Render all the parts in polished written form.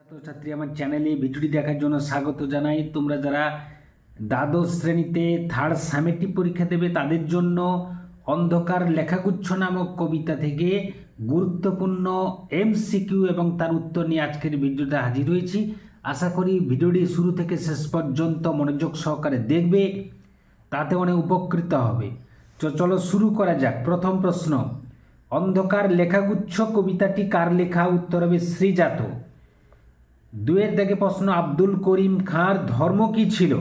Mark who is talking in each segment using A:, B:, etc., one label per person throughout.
A: ছাত্রছাত্রী আমার চ্যানেলে ভিডিওটি দেখার জন্য স্বাগত জানাই। তোমরা যারা দ্বাদশ শ্রেণীতে থার্ড সামেটিভ পরীক্ষা দেবে তাদের জন্য অন্ধকার লেখাগুচ্ছ নামক কবিতা থেকে গুরুত্বপূর্ণ এমসিকিউ এবং তার উত্তর নিয়ে আজকের ভিডিওতে হাজির হয়েছি। আশা করি ভিডিওটি শুরু থেকে শেষ পর্যন্ত মনোযোগ সহকারে দেখবে, তাতে অনেক উপকৃত হবে। তো চলো শুরু করা যাক। প্রথম প্রশ্ন, অন্ধকার লেখাগুচ্ছ কবিতাটি কার লেখা? উত্তর হবে শ্রীজাত। দুয়ের দাগে প্রশ্ন, আব্দুল করিম খাঁর ধর্ম কী ছিল?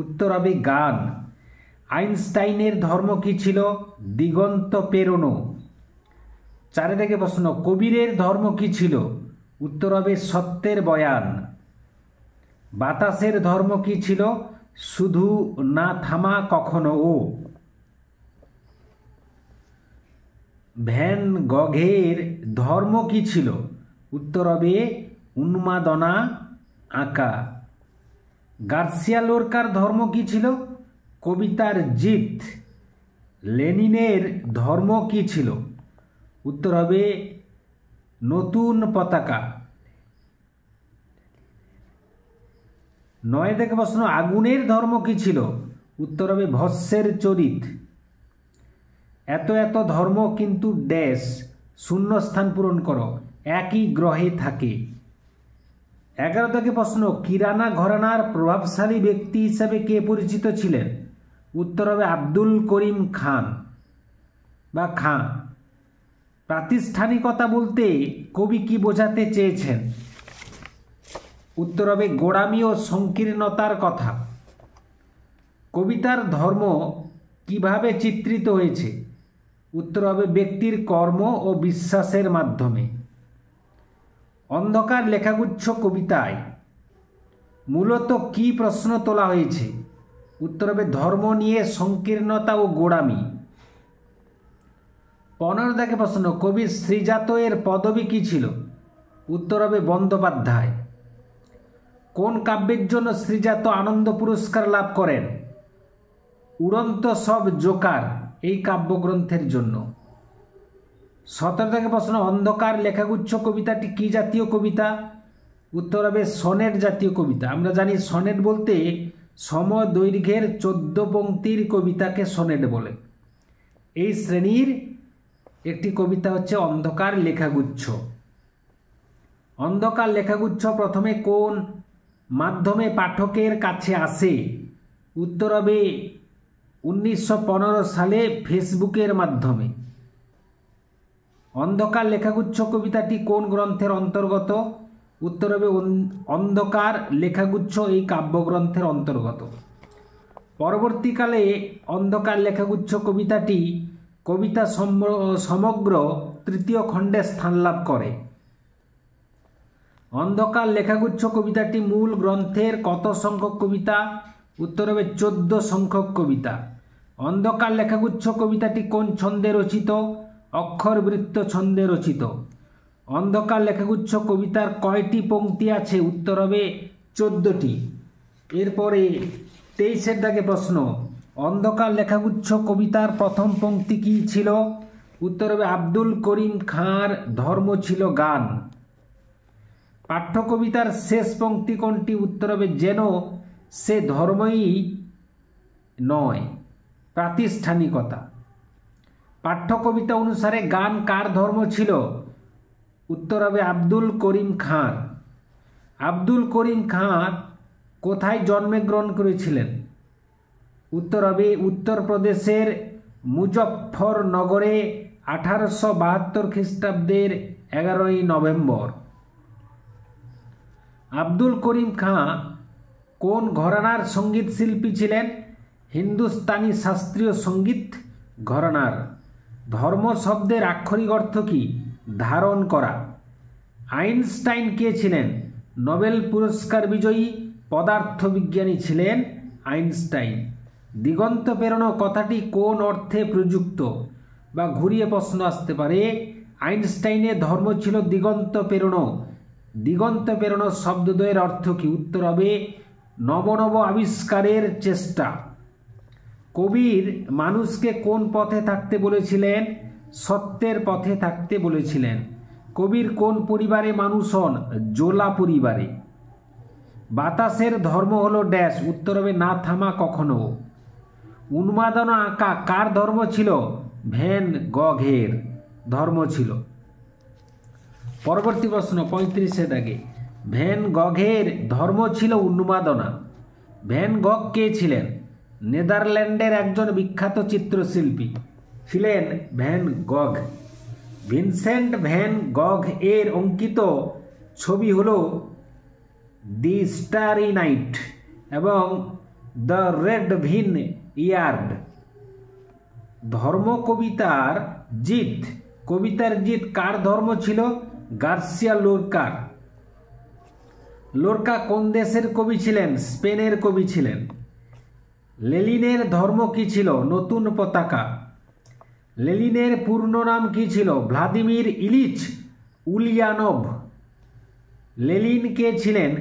A: উত্তর হবে গান। আইনস্টাইনের ধর্ম কী ছিল? দিগন্ত পেরোনো। চারের দাগে প্রশ্ন, কবিরের ধর্ম কী ছিল? উত্তর হবে সত্যের বয়ান। বাতাসের ধর্ম কী ছিল? শুধু না থামা কখনো ও। ভ্যান গঘের ধর্ম কী ছিল? উত্তর হবে উন্মাদনা আঁকা। গার্সিয়া লোরকার ধর্ম কী ছিল? কবিতার জিত। লেনিনের ধর্ম কী ছিল? উত্তর হবে নতুন পতাকা। 9 থেকে প্রশ্ন, আগুনের ধর্ম কী ছিল? উত্তর হবে ভস্মের চরিত। এত এত ধর্ম কিন্তু ড্যাশ, শূন্য স্থান পূরণ করো, একই গ্রহে থাকে। 11 থেকে প্রশ্ন, কিরানা ঘরানার প্রভাবশালী ব্যক্তি হিসেবে কে পরিচিত ছিলেন? উত্তর হবে আব্দুল করিম খান বা খাঁ। প্রাতিষ্ঠানিকতা বলতে কবি কি বোঝাতে চেয়েছেন? উত্তর হবে গোঁড়ামি ও সংকীর্ণতার কথা। কবিতার ধর্ম কিভাবে চিত্রিত হয়েছে? উত্তর হবে ব্যক্তির কর্ম ও বিশ্বাসের মাধ্যমে। অন্ধকার লেখাগুচ্ছ কবিতায় মূলত কি প্রশ্ন তোলা হয়েছে? উত্তর হবে ধর্ম নিয়ে সংকীর্ণতা ও গোঁড়ামি। 15 থেকে প্রশ্ন, কবি শ্রীজাত এর পদবী কী ছিল? উত্তর হবে বন্দ্যোপাধ্যায়। কোন কাব্যের জন্য শ্রীজাত আনন্দ পুরস্কার লাভ করেন? উড়ন্ত সব জোকার এই কাব্যগ্রন্থের জন্য। 17 থেকে প্রশ্ন, অন্ধকার লেখাগুচ্ছ কবিতাটি কি জাতীয় কবিতা? উত্তর হবে সনেট জাতীয় কবিতা। আমরা জানি সনেট বলতে সমদৈর্ঘ্যের 14 পংক্তির কবিতাকে সনেট বলে। এই শ্রেণীর একটি কবিতা হচ্ছে অন্ধকার লেখাগুচ্ছ। অন্ধকার লেখাগুচ্ছ প্রথমে কোন মাধ্যমে পাঠকের কাছে আসে? উত্তর হবে 1915 সালে ফেসবুকের মাধ্যমে। অন্ধকার লেখাগুচ্ছ কবিতাটি কোন গ্রন্থের অন্তর্গত? উত্তর হবে অন্ধকার লেখাগুচ্ছ এই কাব্যগ্রন্থের অন্তর্গত। পরবর্তীকালে অন্ধকার লেখাগুচ্ছ কবিতাটি কবিতা সমগ্র তৃতীয় খণ্ডে স্থান লাভ করে। অন্ধকার লেখাগুচ্ছ কবিতাটি মূল গ্রন্থের কত সংখ্যক কবিতা? উত্তর হবে 14 সংখ্যক কবিতা। অন্ধকার লেখাগুচ্ছ কবিতাটি কোন ছন্দে রচিত? অক্ষরবৃত্ত ছন্দে রচিত। অন্ধকার লেখাগুচ্ছ কবিতার কয়টি পংক্তি আছে? উত্তর হবে 14টি। এরপরে 23 দাগে প্রশ্ন, অন্ধকার লেখাগুচ্ছ কবিতার প্রথম পংক্তি কী ছিল? উত্তর হবে আব্দুল করিম খাঁর ধর্ম ছিল গান। পাঠ্য কবিতার শেষ পংক্তি কোনটি? উত্তর হবে যেন সে ধর্মই নয়, প্রাতিষ্ঠানিকতা। পাঠ্য কবিতা অনুসারে গান কার ধর্ম ছিল? উত্তর হবে আব্দুল করিম খাঁর। আব্দুল করিম খাঁ কোথায় জন্মগ্রহণ করেছিলেন? উত্তর হবে উত্তরপ্রদেশের মুজফ্ফরনগরে 1872 খ্রিস্টাব্দের 11ই নভেম্বর। আব্দুল করিম খাঁ কোন ঘরানার সঙ্গীত শিল্পী ছিলেন? হিন্দুস্তানি শাস্ত্রীয় সঙ্গীত ঘরানার। ধর্ম শব্দের আক্ষরিক অর্থ কি? ধারণ করা। আইনস্টাইন কে ছিলেন? নোবেল পুরস্কার বিজয়ী পদার্থবিজ্ঞানী ছিলেন আইনস্টাইন। দিগন্ত পেরোনো কথাটি কোন অর্থে প্রযুক্ত? বা ঘুরিয়ে প্রশ্ন আসতে পারে, আইনস্টাইনের ধর্ম ছিল দিগন্ত পেরোনো। দিগন্ত পেরোনো শব্দদ্বয়ের অর্থ কি? উত্তর হবে নব নব আবিষ্কারের চেষ্টা। কবির মানুষকে কোন পথে থাকতে বলেছিলেন? সত্যের পথে থাকতে বলেছিলেন। কবির কোন পরিবারে মানুষ হন? জোলা পরিবারে। বাতাসের ধর্ম হলো ড্যাশ, উত্তর হবে না থামা কখনো। উন্মাদনা আঁকা কার ধর্ম ছিল? ভ্যান গঘের ধর্ম ছিল। পরবর্তী প্রশ্ন 35 দাগে, ভ্যান গঘের ধর্ম ছিল উন্মাদনা। ভ্যান গঘ কে ছিলেন? নেদারল্যান্ডের একজন বিখ্যাত চিত্রশিল্পী ছিলেন ভ্যান গঘ। ভিনসেন্ট ভ্যান গঘ এর অঙ্কিত ছবি হলো দি স্টারি নাইট এবং দ্য রেড ভিন ইয়ার্ড। ধর্ম কবিতার জিত, কবিতার জিত কার ধর্ম ছিল? গার্সিয়া লোরকার। লোরকা কোন দেশের কবি ছিলেন? স্পেনের কবি ছিলেন। লেনিনের ধর্ম কি ছিল? নতুন পতাকা। লেনিনের পূর্ণ নাম কি ছিল? Vladimir Ilyich Ulyanov. লেনিন কে ছিলেন?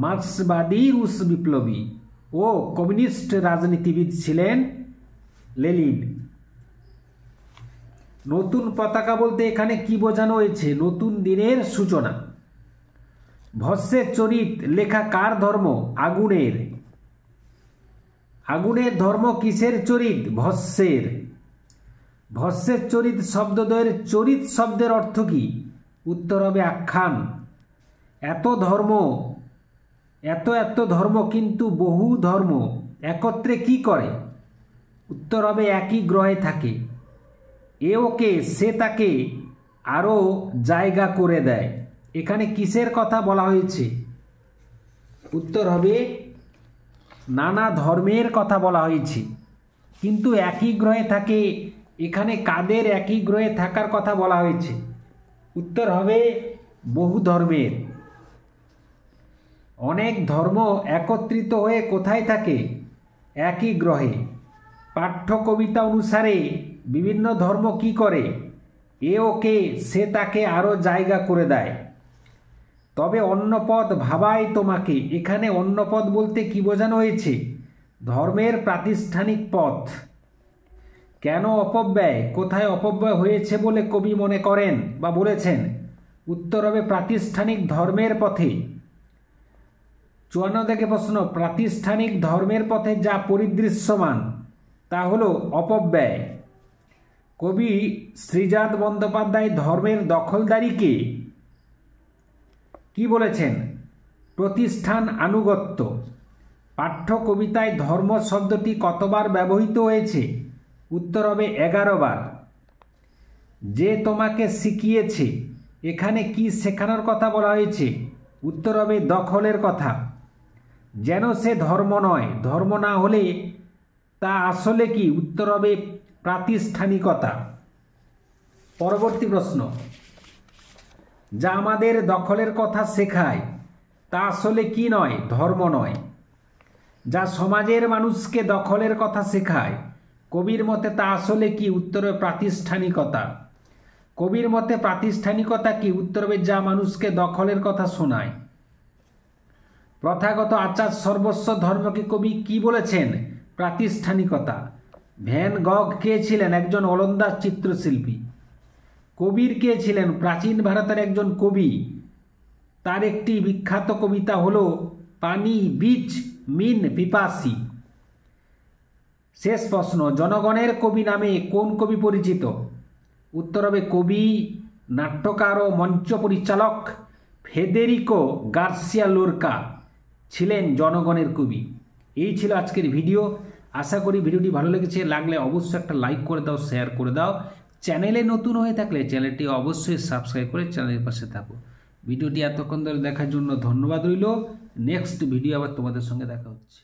A: মার্ক্সবাদী রুশ বিপ্লবী ও কমিউনিস্ট রাজনীতিবিদ ছিলেন লেনিন। নতুন পতাকা বলতে এখানে কি বোঝানো হয়েছে? নতুন দিনের সূচনা। ভস্যের চরিত লেখা কার ধর্ম? আগুনের। আগুনের ধর্ম কিসের চরিত? ভস্যের। ভস্যের চরিত শব্দদ্বয়ের চরিত শব্দের অর্থ কি? উত্তর হবে আখ্যান। এত ধর্ম, এত ধর্ম কিন্তু বহু ধর্ম একত্রে কি করে? উত্তর হবে একই গ্রহে থাকে। এ ওকে সে তাকে আরও জায়গা করে দেয়। এখানে কিসের কথা বলা হয়েছে? উত্তর হবে নানা ধর্মের কথা বলা হয়েছে। কিন্তু একই গ্রহে থাকে, এখানে কাদের একই গ্রহে থাকার কথা বলা হয়েছে? উত্তর হবে বহু ধর্মের। অনেক ধর্ম একত্রিত হয়ে কোথায় থাকে? একই গ্রহে। পাঠ্য কবিতা অনুসারে বিভিন্ন ধর্ম কি করে? এ ওকে সে তাকে আরও জায়গা করে দেয়। তবে অন্য পদ ভাবাই তোমাকে, এখানে অন্য পদ বলতে কি বোঝানো হয়েছে? ধর্মের প্রাতিষ্ঠানিক পথ। কেন অপব্যয়? কোথায় অপব্যয় হয়েছে বলে কবি মনে করেন বা বলেছেন? উত্তর হবে প্রাতিষ্ঠানিক ধর্মের পথে। 54 থেকে প্রশ্ন, প্রাতিষ্ঠানিক ধর্মের পথে যা পরিদৃশ্যমান তা হলো অপব্যয়। কবি শ্রীজাত বন্দ্যোপাধ্যায় ধর্মের দখলদারিকে কি বলেছেন? প্রতিষ্ঠান আনুগত্য। পাঠ্য কবিতায় ধর্ম শব্দটি কতবার ব্যবহৃত হয়েছে? উত্তর হবে 11 বার। যে তোমাকে শিখিয়েছে, এখানে কি শেখানোর কথা বলা হয়েছে? উত্তর হবে দখলের কথা। যেন সে ধর্ম নয়, ধর্ম না হলে তা আসলে কি? উত্তর হবে প্রাতিষ্ঠানিকতা। পরবর্তী প্রশ্ন, যা আমাদের দখলের কথা শেখায় তা আসলে কি নয়? ধর্ম নয়। যা সমাজের মানুষকে দখলের কথা শেখায়, কবির মতে তা আসলে কি? উত্তর হবে প্রাতিষ্ঠানিকতা। কবির মতে প্রাতিষ্ঠানিকতা কি? উত্তর হবে যা মানুষকে দখলের কথা শোনায়। প্রথাগত আচার সর্বস্ব ধর্মকে কবি কি বলেছেন? প্রাতিষ্ঠানিকতা। ভ্যান গঘ কে ছিলেন? একজন ওলন্দাজ চিত্রশিল্পী। কবির কে ছিলেন? প্রাচীন ভারতের একজন কবি। তার একটি বিখ্যাত কবিতা হলো পানি বীচ মিন পিপাসি। শেষ প্রশ্ন, জনগণের কবি নামে কোন কবি পরিচিত? উত্তর হবে কবি, নাট্যকার ও মঞ্চ পরিচালক ফেদেরিকো গার্সিয়া লোরকা ছিলেন জনগণের কবি। এই ছিল আজকের ভিডিও। আশা করি ভিডিওটি ভালো লেগেছে। লাগলে অবশ্যই একটা লাইক করে দাও, শেয়ার করে দাও। চ্যানেলে নতুন হয়ে থাকলে চ্যানেলটি অবশ্যই সাবস্ক্রাইব করে চ্যানেলের পাশে থাকো। ভিডিওটি এতক্ষণ ধরে দেখার জন্য ধন্যবাদ রইল। নেক্সট ভিডিও আবার তোমাদের সঙ্গে দেখা হচ্ছে।